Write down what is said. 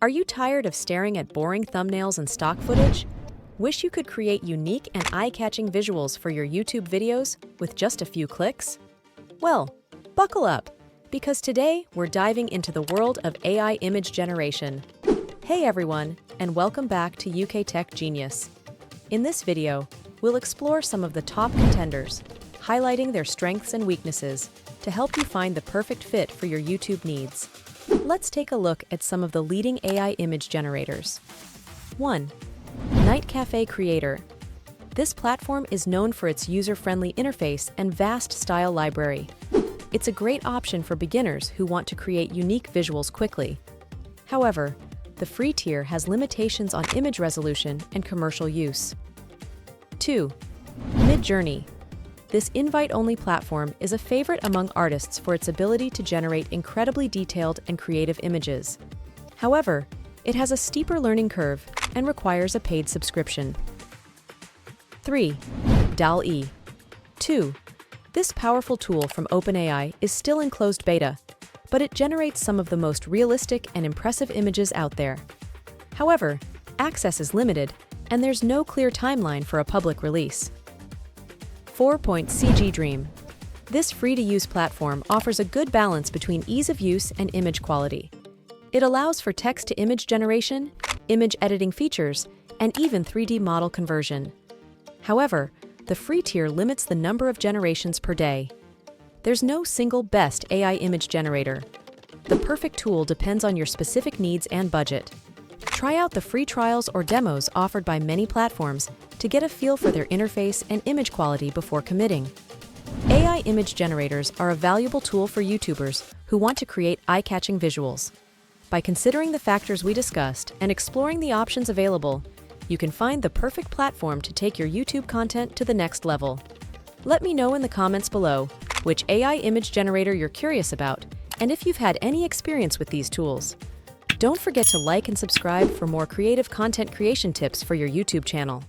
Are you tired of staring at boring thumbnails and stock footage? Wish you could create unique and eye-catching visuals for your YouTube videos with just a few clicks? Well, buckle up, because today we're diving into the world of AI image generation. Hey everyone, and welcome back to UK TechGenius. In this video, we'll explore some of the top contenders, highlighting their strengths and weaknesses to help you find the perfect fit for your YouTube needs. Let's take a look at some of the leading AI image generators. 1. Night Cafe Creator. This platform is known for its user-friendly interface and vast style library. It's a great option for beginners who want to create unique visuals quickly. However, the free tier has limitations on image resolution and commercial use. 2. Midjourney. This invite-only platform is a favorite among artists for its ability to generate incredibly detailed and creative images. However, it has a steeper learning curve and requires a paid subscription. 3. DALL-E 2. This powerful tool from OpenAI is still in closed beta, but it generates some of the most realistic and impressive images out there. However, access is limited, and there's no clear timeline for a public release. 4. CG Dream. This free-to-use platform offers a good balance between ease of use and image quality. It allows for text-to-image generation, image editing features, and even 3D model conversion. However, the free tier limits the number of generations per day. There's no single best AI image generator. The perfect tool depends on your specific needs and budget. Try out the free trials or demos offered by many platforms to get a feel for their interface and image quality before committing. AI image generators are a valuable tool for YouTubers who want to create eye-catching visuals. By considering the factors we discussed and exploring the options available, you can find the perfect platform to take your YouTube content to the next level. Let me know in the comments below which AI image generator you're curious about and if you've had any experience with these tools. Don't forget to like and subscribe for more creative content creation tips for your YouTube channel.